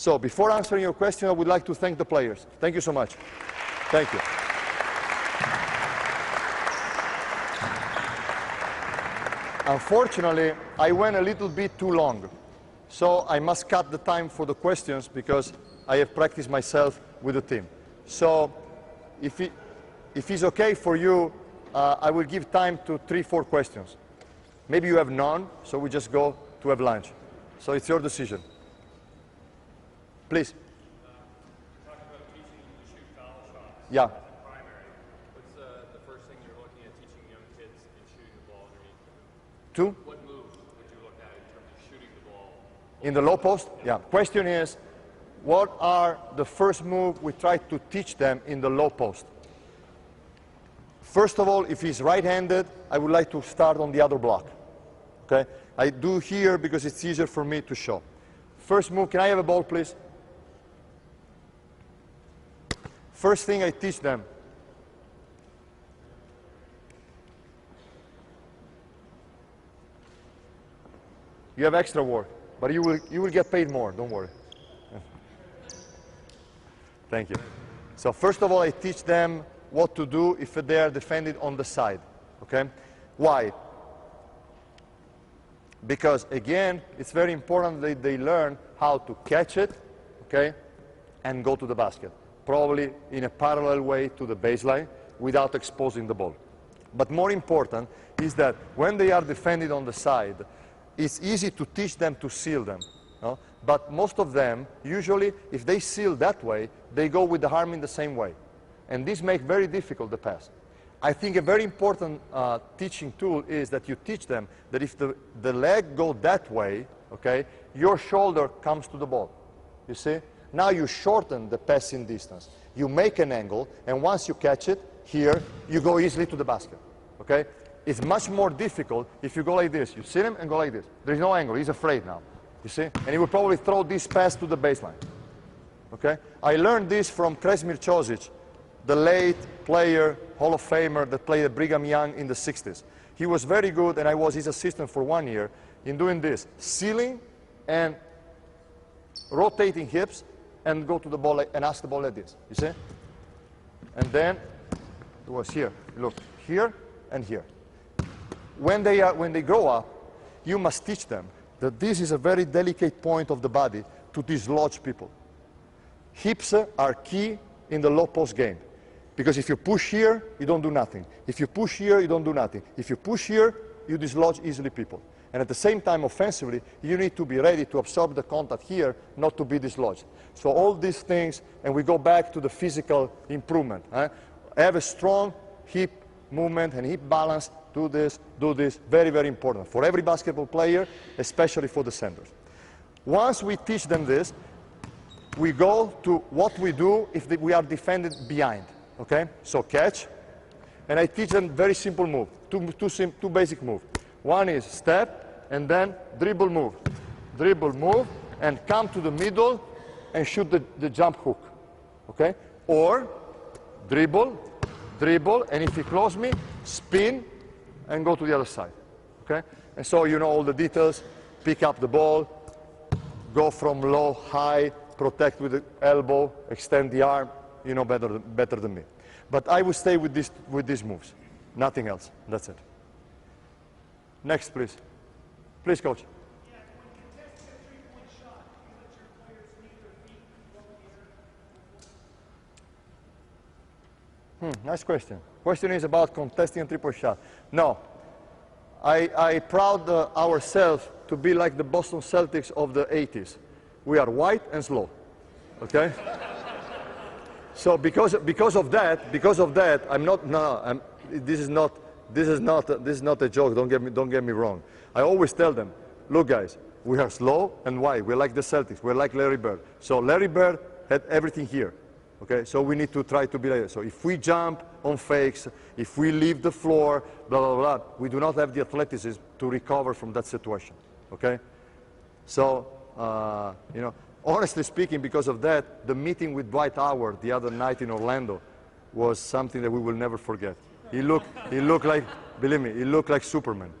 So before answering your question, I would like to thank the players. Thank you so much. Thank you. Unfortunately, I went a little bit too long. So I must cut the time for the questions because I have practiced myself with the team. So if it's okay for you, I will give time to 3-4 questions. Maybe you have none, so we just go to have lunch. So it's your decision. Please. Talk about teaching to shoot foul shots. Yeah. As a primary. What's the first thing you're looking at teaching young kids in shooting the ball underneath? Two. What moves would you look at in terms of shooting the ball? In the low post? Yeah. Question is, what are the first move we try to teach them in the low post? First of all, if he's right-handed, I would like to start on the other block. Okay? I do here because it's easier for me to show. First move, can I have a ball, please? First thing I teach them. You have extra work, but you will get paid more, don't worry. Thank you. So first of all, I teach them what to do if they are defended on the side, okay? Why? Because again, it's very important that they learn how to catch it, okay, and go to the basket. Probably in a parallel way to the baseline without exposing the ball. But more important is that when they are defended on the side, it's easy to teach them to seal them. No? But most of them, usually, if they seal that way, they go with the arm in the same way. And this makes very difficult the pass. I think a very important teaching tool is that you teach them that if the leg goes that way, okay, your shoulder comes to the ball. You see? Now you shorten the passing distance. You make an angle, and once you catch it, here, you go easily to the basket. Okay? It's much more difficult if you go like this. You see him and go like this. There's no angle. He's afraid now. You see? And he will probably throw this pass to the baseline. Okay? I learned this from Kresmir Ćosić, the late player, Hall of Famer that played at Brigham Young in the 60s. He was very good, and I was his assistant for 1 year in doing this. Sealing and rotating hips and go to the ball and ask the ball like this. You see? And then it was here. Look, here and here. When they grow up, you must teach them that this is a very delicate point of the body to dislodge people. Hips are key in the low post game. Because if you push here, you don't do nothing. If you push here, you don't do nothing. If you push here, you dislodge easily people. And at the same time, offensively, you need to be ready to absorb the contact here, not to be dislodged. So all these things, and we go back to the physical improvement. Have a strong hip movement and hip balance. Do this, very, very important for every basketball player, especially for the centers. Once we teach them this, we go to what we do if we are defended behind, okay? So catch, and I teach them very simple move, two basic moves. One is step, and then dribble move, and come to the middle and shoot the jump hook, okay? Or dribble, and if you close me, spin, and go to the other side, okay? And so you know all the details, pick up the ball, go from low, high, protect with the elbow, extend the arm, you know better than me. But I will stay with these moves, nothing else, that's it. Next, please. Please, coach. Yeah, when contesting a three-point shot, you let your players meet their feet in the air. Nice question. Question is about contesting a three-point shot. No. I proud ourselves to be like the Boston Celtics of the 80s. We are white and slow, okay? So because of that, I'm not. No, this is not a joke. Don't get me wrong. I always tell them, look, guys, we are slow and white. We're like the Celtics. We're like Larry Bird. So Larry Bird had everything here. Okay, so we need to try to be like that. So if we jump on fakes, if we leave the floor, blah, blah, blah, we do not have the athleticism to recover from that situation, okay? So, you know, honestly speaking, because of that, the meeting with Dwight Howard the other night in Orlando was something that we will never forget. He looked like, believe me, he looked like Superman.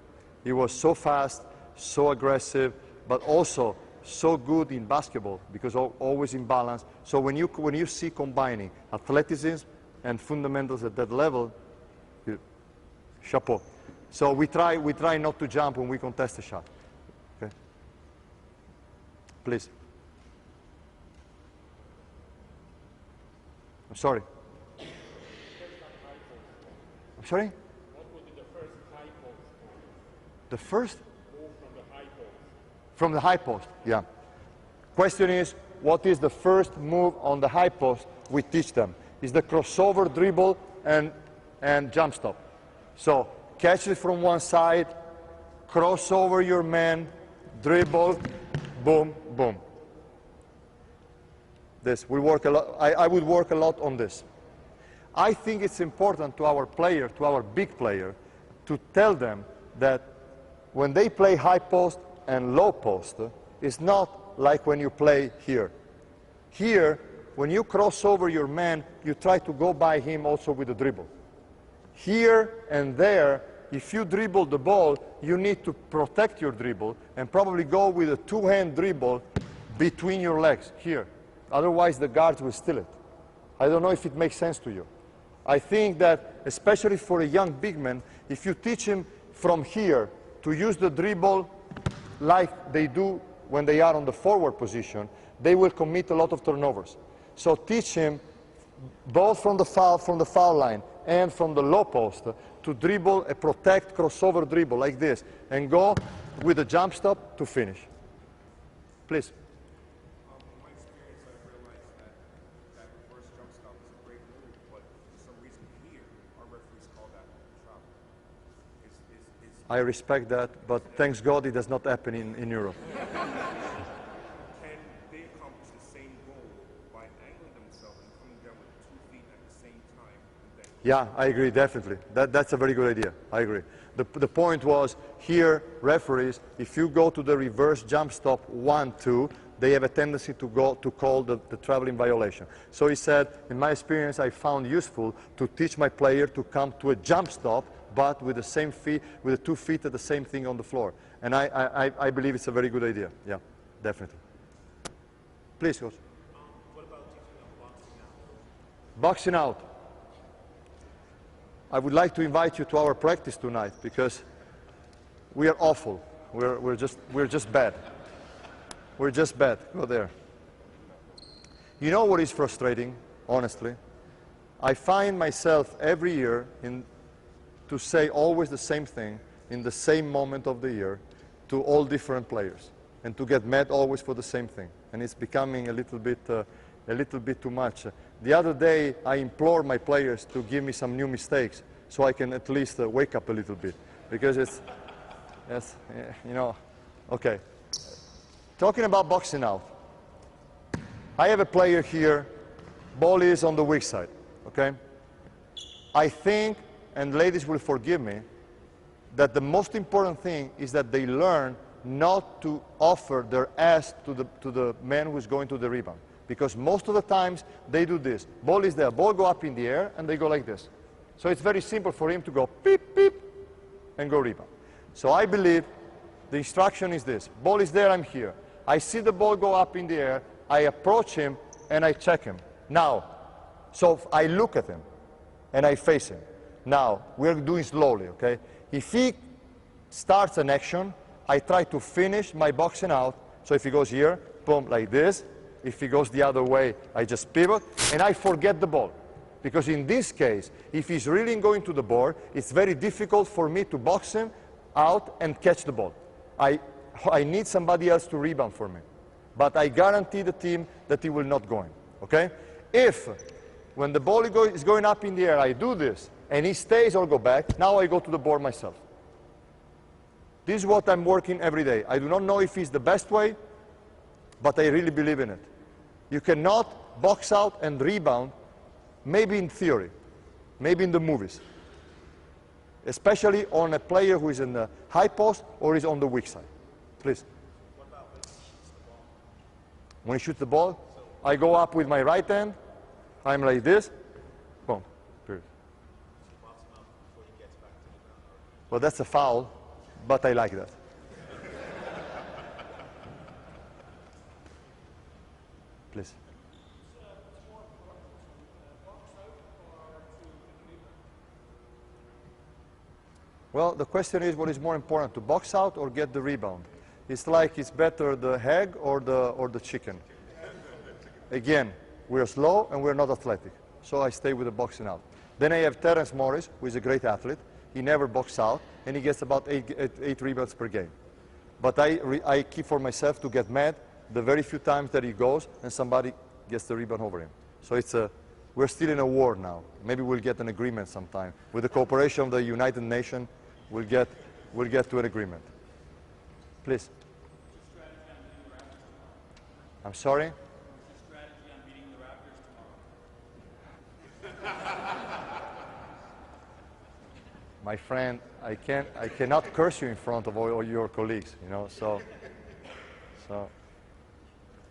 He was so fast, so aggressive, but also so good in basketball because always in balance. So when you see combining athleticism and fundamentals at that level, chapeau. So we try not to jump when we contest a shot. Okay. Please. I'm sorry. I'm sorry? What would be the first high post? The first? Move from the high post. From the high post, yeah. Question is, what is the first move on the high post we teach them? Is the crossover, dribble, and jump stop. So catch it from one side, cross over your man, dribble, boom, boom. This, we work a lot, I would work a lot on this. I think it's important to our player, to our big player, to tell them that when they play high post and low post, it's not like when you play here. Here, when you cross over your man, you try to go by him also with a dribble. Here and there, if you dribble the ball, you need to protect your dribble and probably go with a two-hand dribble between your legs, here. Otherwise, the guards will steal it. I don't know if it makes sense to you. I think that, especially for a young big man, if you teach him from here to use the dribble like they do when they are on the forward position, they will commit a lot of turnovers. So teach him both from the foul line and from the low post to dribble a protect crossover dribble like this and go with a jump stop to finish. Please. In my experience, I've realized that reverse jump stop is a great move, but for some reason here, our referees call that travel. I respect that, but thanks God it does not happen in Europe. Can they accomplish the same goal by angling themselves and coming down with 2 feet at the same time? And then Yeah, I agree, definitely. That's a very good idea. I agree. The point was, here, referees, if you go to the reverse jump stop 1-2, they have a tendency to call the traveling violation. So he said, in my experience, I found useful to teach my player to come to a jump stop, but with the same feet, with the 2 feet at the same thing on the floor. And I believe it's a very good idea. Yeah, definitely. Please, Coach. What about teaching them boxing out? Boxing out. I would like to invite you to our practice tonight because we are awful. We're just bad. We're just bad. Go there. You know what is frustrating, honestly? I find myself every year to say always the same thing in the same moment of the year to all different players and to get mad always for the same thing. And it's becoming a little bit too much. The other day, I implored my players to give me some new mistakes so I can at least wake up a little bit. Because it's, yes, you know, okay. Talking about boxing out. I have a player here, ball is on the weak side, okay? I think, and ladies will forgive me, that the most important thing is that they learn not to offer their ass to the man who's going to the rebound. Because most of the times they do this. Ball is there, ball go up in the air and they go like this. So it's very simple for him to go beep, beep, and go rebound. So I believe the instruction is this. Ball is there, I'm here. I see the ball go up in the air, I approach him and I check him. Now, so I look at him and I face him. Now, we're doing slowly, okay? If he starts an action, I try to finish my boxing out. So if he goes here, boom, like this. If he goes the other way, I just pivot, and I forget the ball. Because in this case, if he's really going to the board, it's very difficult for me to box him out and catch the ball. I need somebody else to rebound for me. But I guarantee the team that he will not go in, okay? If, when the ball is going up in the air, I do this, and he stays or go back, now I go to the board myself. This is what I'm working every day. I do not know if it's the best way, but I really believe in it. You cannot box out and rebound, maybe in theory, maybe in the movies, especially on a player who is in the high post or is on the weak side. Please. What about when he shoots the ball? When he shoots the ball, I go up with my right hand, I'm like this, boom, period. So you box him out before he gets back to the ground? Well, that's a foul, but I like that. Please. Well, the question is, what is more important, to box out or get the rebound? It's like, it's better the egg or the chicken. Again, we're slow and we're not athletic, so I stay with the boxing out. Then I have Terence Morris, who is a great athlete. He never boxes out, and he gets about eight rebounds per game. But I keep for myself to get mad the very few times that he goes and somebody gets the rebound over him. So we're still in a war now. Maybe we'll get an agreement sometime. With the cooperation of the United Nations, we'll get to an agreement. Please. I'm sorry? My friend, I cannot curse you in front of all your colleagues, you know, so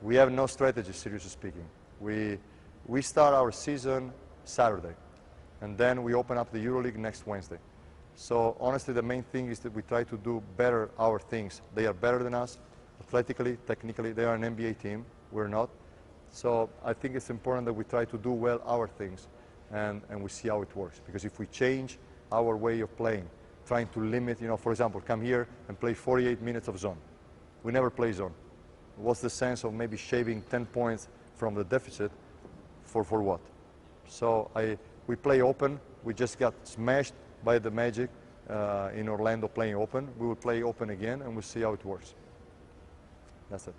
we have no strategy, seriously speaking. We start our season Saturday, and then we open up the EuroLeague next Wednesday. So honestly, the main thing is that we try to do better our things. They are better than us, athletically, technically. They are an NBA team, we're not. So I think it's important that we try to do well our things, and we see how it works. Because if we change our way of playing, trying to limit, you know, for example, come here and play 48 minutes of zone. We never play zone. What's the sense of maybe shaving 10 points from the deficit for what? So we play open. We just got smashed by the Magic in Orlando playing open. We will play open again, and we'll see how it works. That's it.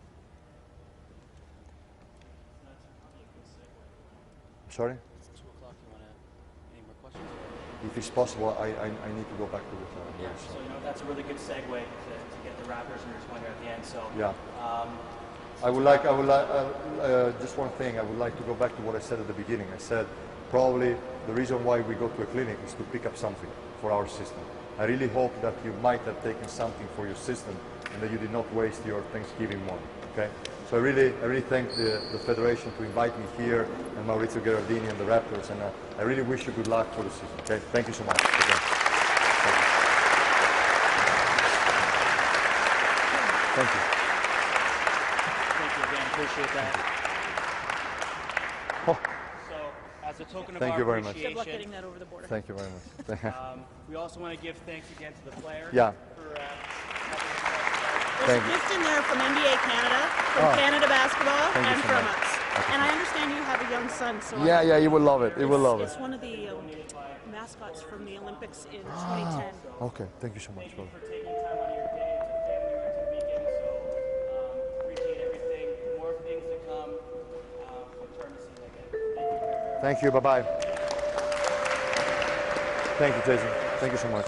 Sorry? It's 2 o'clock. You want any more questions? If it's possible, I need to go back to the Yeah, so you know, that's a really good segue to get the Raptors and your point at the end. So yeah. I would like, just one thing, I would like to go back to what I said at the beginning. I said probably the reason why we go to a clinic is to pick up something for our system. I really hope that you might have taken something for your system and that you did not waste your Thanksgiving morning, okay? So I really thank the Federation to invite me here, and Maurizio Gherardini and the Raptors, and I really wish you good luck for the season, okay? Thank you so much. Okay. Thank you. thank you again. Appreciate that. Oh, So as a token of Thank our you very much. appreciation, Good luck getting that over the border. thank you very much. we also want to give thanks again to the players Yeah. for There's Thank a you. gift in there from NBA Canada, from Oh. Canada Basketball, Thank you and so from much. us. And I understand you have a young son, so Yeah, he will love it. He will love it. it's one of the mascots from the Olympics in 2010. Okay, thank you so much, brother. for taking time out of your day to family-oriented weekend. So appreciate everything. More things to come from tournament again. Thank you very much. Thank you, bye-bye. Thank you, Jason. Thank you so much.